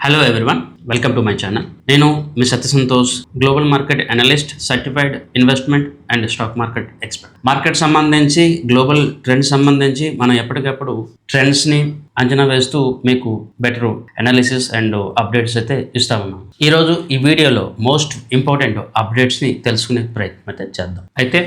Hello everyone, welcome to my channel. నేను మీ Satya Santosh, global market analyst, certified investment and stock market expert. Market సంబంధించి, global trends సంబంధించి మనం ఎప్పటికప్పుడు ట్రెండ్స్ని అంచనా వేస్తూ మీకు బెటర్ అనాలిసిస్ అండ్ అప్డేట్స్ అయితే ఇస్తా ఉన్నాం. ఈరోజు ఈ వీడియోలో మోస్ట్ ఇంపార్టెంట్ అప్డేట్స్ని తెలుసుకునే ప్రయత్నం అయితే చేద్దాం. అయితే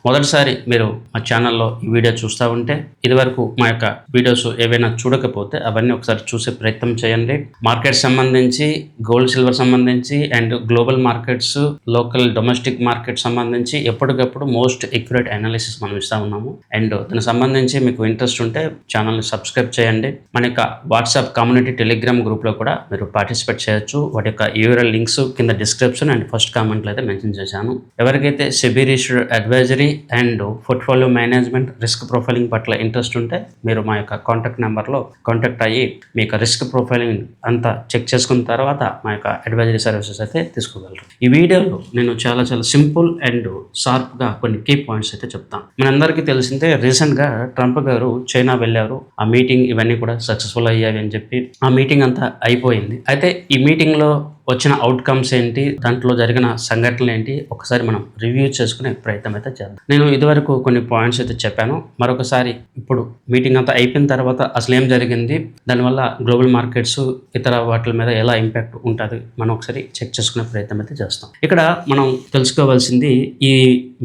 మొదటిసారి మీరు మా ఛానల్లో ఈ వీడియో చూస్తూ ఉంటే, ఇదివరకు మా యొక్క వీడియోస్ ఏవైనా చూడకపోతే అవన్నీ ఒకసారి చూసే ప్రయత్నం చేయండి. మార్కెట్ సంబంధించి, గోల్డ్ సిల్వర్ సంబంధించి and global markets, local domestic market సంబంధించి ఎప్పటికప్పుడు మోస్ట్ ఎక్యురేట్ అనాలిసిస్ మనం ఇస్తూ ఉన్నాము. అండ్ దానికి సంబంధించి మీకు ఇంట్రెస్ట్ ఉంటే ఛానల్ని సబ్స్క్రైబ్ చేయండి. మన యొక్క వాట్సాప్ కమ్యూనిటీ టెలిగ్రామ్ గ్రూప్లో కూడా మీరు పార్టిసిపేట్ చేయొచ్చు. వాటి యొక్క యూఆర్ఎల్ లింక్స్ కింద డిస్క్రిప్షన్ అండ్ ఫస్ట్ కామెంట్లో అయితే మెన్షన్ చేశాను. ఎవరికైతే SEBI registered advisory and portfolio management, risk profiling పట్ల ఇంట్రెస్ట్ ఉంటే మీరు మా యొక్క కాంటాక్ట్ నెంబర్లో కాంటాక్ట్ అయ్యి మీ యొక్క రిస్క్ ప్రొఫైలింగ్ అంతా చెక్ చేసుకున్న తర్వాత మా యొక్క అడ్వైజరీ సర్వీసెస్ అయితే తీసుకోగలరు. ఈ వీడియోలో నేను చాలా సింపుల్ అండ్ షార్ప్గా కొన్ని కీ పాయింట్స్ అయితే చెప్తాను. మనందరికీ తెలిసిందే, రీసెంట్గా ట్రంప్ గారు చైనా వెళ్ళారు. ఆ మీటింగ్ ఇవన్నీ కూడా సక్సెస్ఫుల్ అయ్యాయి అని చెప్పి ఆ మీటింగ్ అంతా అయిపోయింది. అయితే ఈ మీటింగ్లో వచ్చిన అవుట్కమ్స్ ఏంటి, దాంట్లో జరిగిన సంఘటనలు ఏంటి, ఒకసారి మనం రివ్యూ చేసుకునే ప్రయత్నం అయితే చేద్దాం. నేను ఇదివరకు కొన్ని పాయింట్స్ అయితే చెప్పాను. మరొకసారి ఇప్పుడు మీటింగ్ అంతా అయిపోయిన తర్వాత అసలు ఏం జరిగింది, దానివల్ల గ్లోబల్ మార్కెట్స్ ఇతర వాటి మీద ఎలా ఇంపాక్ట్ ఉంటుంది, మనం ఒకసారి చెక్ చేసుకునే ప్రయత్నం అయితే చేస్తాం. ఇక్కడ మనం తెలుసుకోవాల్సింది, ఈ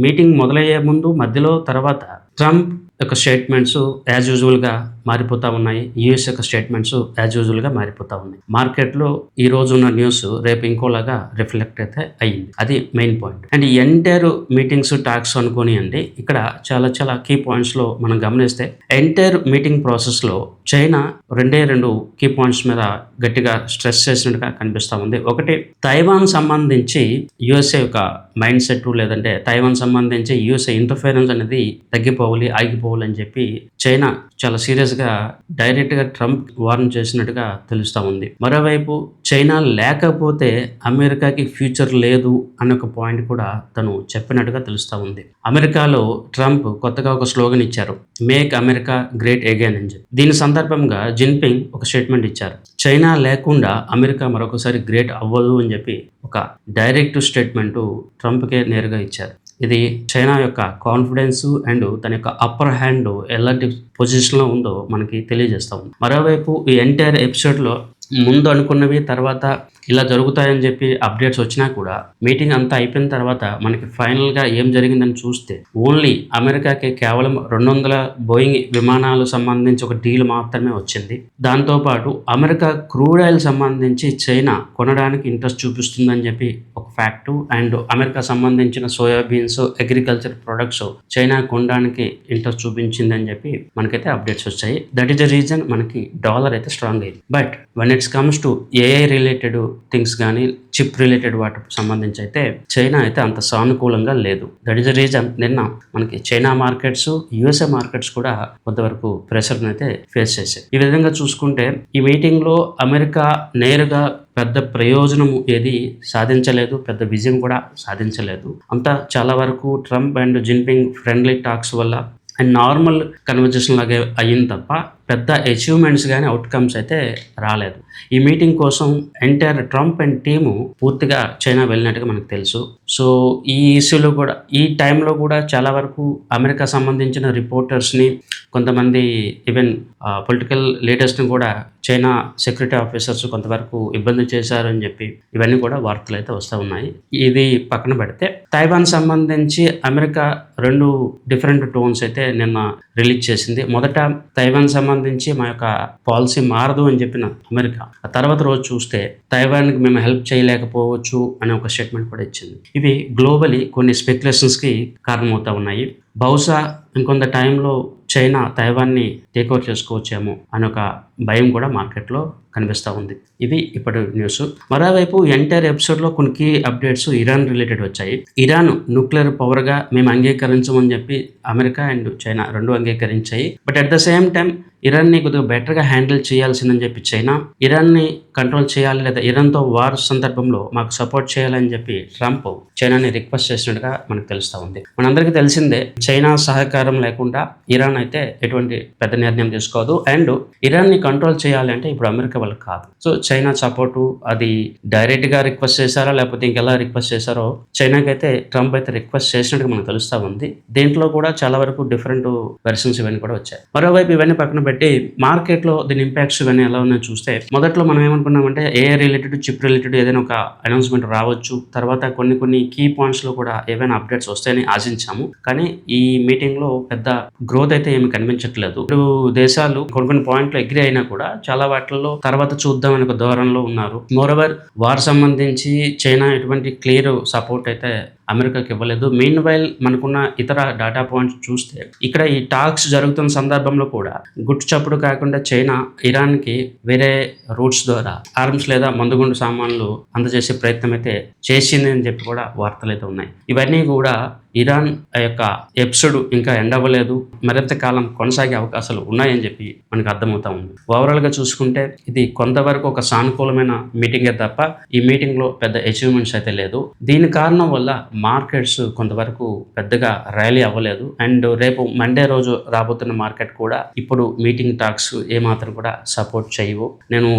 మీటింగ్ మొదలయ్యే ముందు, మధ్యలో, తర్వాత ట్రంప్ యొక్క స్టేట్మెంట్స్ యాజ్ యూజువల్గా మారిపోతూ ఉన్నాయి. యూఎస్ యొక్క స్టేట్మెంట్స్ యాజ్ యూజువల్గా మారిపోతూ ఉన్నాయి. మార్కెట్లో ఈ రోజు ఉన్న న్యూస్ రేపు ఇంకోలాగా రిఫ్లెక్ట్ అయితే అయ్యింది. అది main point. And entire meetings, talks అనుకోనియండి, ఇక్కడ చాలా కీ పాయింట్స్లో మనం గమనిస్తే ఎంటైర్ మీటింగ్ ప్రాసెస్లో చైనా రెండు కీ పాయింట్స్ మీద గట్టిగా స్ట్రెస్ చేసినట్టుగా కనిపిస్తూ ఉంది. ఒకటి, తైవాన్ సంబంధించి యుఎస్ఏ యొక్క మైండ్ సెట్, లేదంటే తైవాన్ సంబంధించి యుఎస్ఏ ఇంటర్ఫరెన్స్ అనేది తగ్గిపోవాలి, ఆగిపోవాలి అని చెప్పి చైనా చాలా సీరియస్గా డైరెక్ట్గా ట్రంప్ వార్న్ చేసినట్టుగా తెలుస్తూ ఉంది. మరోవైపు చైనా లేకపోతే అమెరికాకి ఫ్యూచర్ లేదు అనే ఒక పాయింట్ కూడా తను చెప్పినట్టుగా తెలుస్తూ ఉంది. అమెరికాలో ట్రంప్ కొత్తగా ఒక స్లోగన్ ఇచ్చారు, మేక్ అమెరికా గ్రేట్ అగైన్ అని చెప్పి. దీని సందర్భంగా జిన్పింగ్ ఒక స్టేట్మెంట్ ఇచ్చారు, చైనా లేకుండా అమెరికా మరొకసారి గ్రేట్ అవ్వదు అని చెప్పి ఒక డైరెక్ట్ స్టేట్మెంటు ట్రంప్కే నేరుగా ఇచ్చారు. ఇది చైనా యొక్క కాన్ఫిడెన్స్ అండ్ తన యొక్క అప్పర్ హ్యాండ్ ఎలాంటి పొజిషన్లో ఉందో మనకి తెలియజేస్తూ ఉంది. మరోవైపు ఈ ఎంటైర్ ఎపిసోడ్లో ముందు అనుకున్నవి తర్వాత ఇలా జరుగుతాయని చెప్పి అప్డేట్స్ వచ్చినా కూడా మీటింగ్ అంతా అయిపోయిన తర్వాత మనకి ఫైనల్గా ఏం జరిగిందని చూస్తే ఓన్లీ అమెరికాకి కేవలం 200 బోయింగ్ విమానాలు సంబంధించి ఒక డీల్ మాత్రమే వచ్చింది. దాంతోపాటు అమెరికా క్రూడ్ ఆయిల్ సంబంధించి చైనా కొనడానికి ఇంట్రెస్ట్ చూపిస్తుందని చెప్పి ఒక ఫ్యాక్టు, అండ్ అమెరికా సంబంధించిన సోయాబీన్స్, అగ్రికల్చర్ ప్రొడక్ట్స్ చైనా కొనడానికి ఇంట్రెస్ట్ చూపించిందని చెప్పి మనకైతే అప్డేట్స్ వచ్చాయి. దట్ ఈస్ ద రీజన్ మనకి డాలర్ అయితే స్ట్రాంగ్ అయింది. But when it comes to AI related things కానీ, చిప్ రిలేటెడ్ వాటికి సంబంధించి అయితే చైనా అయితే అంత సానుకూలంగా లేదు. దట్ ఈస్ ద రీజన్ నిన్న మనకి చైనా మార్కెట్స్, యుఎస్ఏ మార్కెట్స్ కూడా కొంతవరకు ప్రెషర్ని అయితే ఫేస్ చేశాయి. ఈ విధంగా చూసుకుంటే ఈ మీటింగ్లో అమెరికా నేరుగా పెద్ద ప్రయోజనం ఏది సాధించలేదు, పెద్ద విజయం కూడా సాధించలేదు. అంతా చాలా వరకు Trump and Jinping friendly talks వల్ల అండ్ నార్మల్ కన్వర్జేషన్ లాగే అయ్యింది తప్ప పెద్ద అచీవ్మెంట్స్ కానీ అవుట్కమ్స్ అయితే రాలేదు. ఈ మీటింగ్ కోసం ఎంటైర్ ట్రంప్ అండ్ టీము పూర్తిగా చైనా వెళ్ళినట్టుగా మనకు తెలుసు. సో ఈ ఇష్యూలో కూడా, ఈ టైంలో కూడా చాలా వరకు అమెరికా సంబంధించిన రిపోర్టర్స్ని, కొంతమంది ఈవెన్ పొలిటికల్ లీడర్స్ని కూడా చైనా సెక్యూరిటీ ఆఫీసర్స్ కొంతవరకు ఇబ్బంది చేశారని చెప్పి ఇవన్నీ కూడా వార్తలు అయితే వస్తూ ఉన్నాయి. ఇది పక్కన పెడితే తైవాన్ సంబంధించి అమెరికా 2 డిఫరెంట్ టోన్స్ అయితే నిన్న రిలీజ్ చేసింది. మొదట తైవాన్ సంబంధించి మా యొక్క పాలసీ మారదు అని చెప్పిన అమెరికా, ఆ తర్వాత రోజు చూస్తే తైవాన్కి మేము హెల్ప్ చేయలేకపోవచ్చు అనే ఒక స్టేట్మెంట్ కూడా ఇచ్చింది. ఇవి గ్లోబలీ కొన్ని స్పెక్యులేషన్స్కి కారణమవుతూ ఉన్నాయి. బహుశా ఇంకొంత టైంలో చైనా తైవాన్ని టేక్ ఓవర్ చేసుకోవచ్చేమో అనే ఒక భయం కూడా మార్కెట్లో కనిపిస్తూ ఉంది. ఇవి ఇప్పటి న్యూస్. మరోవైపు ఎంటైర్ ఎపిసోడ్లో కొన్ని కీ అప్డేట్స్ ఇరాన్ రిలేటెడ్ వచ్చాయి. ఇరాన్ న్యూక్లియర్ పవర్గా మేము అంగీకరించమని చెప్పి అమెరికా అండ్ చైనా 2 అంగీకరించాయి. But at the same time ఇరాన్ని కొద్దిగా బెటర్గా హ్యాండిల్ చేయాల్సిందని చెప్పి చైనా, ఇరాన్ని కంట్రోల్ చేయాలి లేదా ఇరాన్తో వార్ సందర్భంలో మాకు సపోర్ట్ చేయాలని చెప్పి ట్రంప్ చైనాని రిక్వెస్ట్ చేసినట్టుగా మనకు తెలుస్తూ ఉంది. మనందరికీ తెలిసిందే, చైనా సహకారం లేకుండా ఇరాన్ అయితే ఎటువంటి పెద్ద నిర్ణయం తీసుకోదు. అండ్ ఇరాన్ని కంట్రోల్ చేయాలి అంటే ఇప్పుడు అమెరికా వాళ్ళకి కాదు. సో చైనా సపోర్టు అది డైరెక్ట్గా రిక్వెస్ట్ చేశారా లేకపోతే ఇంకెలా రిక్వెస్ట్ చేశారో చైనాకి అయితే ట్రంప్ అయితే రిక్వెస్ట్ చేసినట్టుగా మనకు తెలుస్తూ ఉంది. దీంట్లో కూడా చాలా వరకు డిఫరెంట్ వెర్షన్స్ ఇవన్నీ కూడా వచ్చాయి. మరోవైపు ఇవన్నీ పక్కన పెట్టి మార్కెట్లో దీని ఇంపాక్ట్స్ ఇవన్నీ ఎలా ఉన్నాయో చూస్తే, మొదట్లో మనం ఏమనుకున్నామంటే ఏఐ రిలేటెడ్, చిప్ రిలేటెడ్ ఏదైనా ఒక అనౌన్స్మెంట్ రావచ్చు, తర్వాత కొన్ని కీ పాయింట్స్లో కూడా ఏవైనా అప్డేట్స్ వస్తాయని ఆశించాము. కానీ ఈ మీటింగ్లో పెద్ద గ్రోత్ అయితే ఏమి కనిపించట్లేదు. ఇప్పుడు దేశాలు కొన్ని పాయింట్లు అగ్రి అయినా కూడా చాలా వాటిల్లో తర్వాత చూద్దాం అనే ఒక ధోరణిలో ఉన్నారు. మోరోవర్ వార్ సంబంధించి చైనా ఎటువంటి క్లియర్ సపోర్ట్ అయితే అమెరికాకి ఇవ్వలేదు. మీన్ వైల్ మనకున్న ఇతర డేటా పాయింట్స్ చూస్తే ఇక్కడ ఈ టాక్స్ జరుగుతున్న సందర్భంలో కూడా గుట్టు చప్పుడు కాకుండా చైనా ఇరాన్కి వేరే రూట్స్ ద్వారా ఆర్మ్స్ లేదా మందుగుండు సామాన్లు అందజేసే ప్రయత్నం అయితే చేసింది అని చెప్పి కూడా వార్తలు అయితే ఉన్నాయి. ఇవన్నీ కూడా ఇరాన్ యొక్క ఎపిసోడ్ ఇంకా ఎండ్ అవ్వలేదు, మరింత కాలం కొనసాగే అవకాశాలు ఉన్నాయని చెప్పి మనకు అర్థమవుతా ఉంది. ఓవరాల్గా చూసుకుంటే ఇది కొంతవరకు ఒక సానుకూలమైన మీటింగే తప్ప ఈ మీటింగ్లో పెద్ద అచీవ్మెంట్స్ అయితే లేదు. దీని కారణం వల్ల మార్కెట్స్ కొంతవరకు పెద్దగా ర్యాలీ అవ్వలేదు. అండ్ రేపు మండే రోజు రాబోతున్న మార్కెట్ కూడా ఇప్పుడు మీటింగ్ టాక్స్ ఏమాత్రం కూడా సపోర్ట్ చేయవు. నేను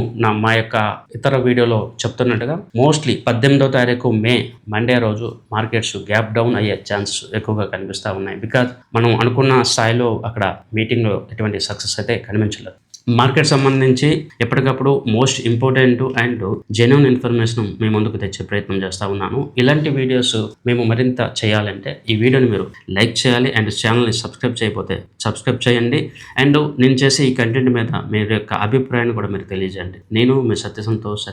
మా యొక్క ఇతర వీడియోలో చెప్తున్నట్టుగా మోస్ట్లీ 18వ తారీఖు మే మండే రోజు మార్కెట్స్ గ్యాప్ డౌన్ అయ్యే ఛాన్సెస్ ఎక్కువగా కనిపిస్తూ ఉన్నాయి. బికాజ్ మనం అనుకున్న స్థాయిలో అక్కడ మీటింగ్లో ఎటువంటి సక్సెస్ అయితే కనిపించలేదు. మార్కెట్ సంబంధించి ఎప్పటికప్పుడు most important and genuine information మేము ముందుకు తెచ్చే ప్రయత్నం చేస్తూ ఉన్నాను. ఇలాంటి వీడియోస్ మేము మరింత చేయాలంటే ఈ వీడియోని మీరు లైక్ చేయాలి అండ్ ఛానల్ని సబ్స్క్రైబ్ చేయకపోతే సబ్స్క్రైబ్ చేయండి. అండ్ నేను చేసే ఈ కంటెంట్ మీద మీ యొక్క అభిప్రాయాన్ని కూడా మీరు తెలియజేయండి. నేను మీ సత్య సంతోష్.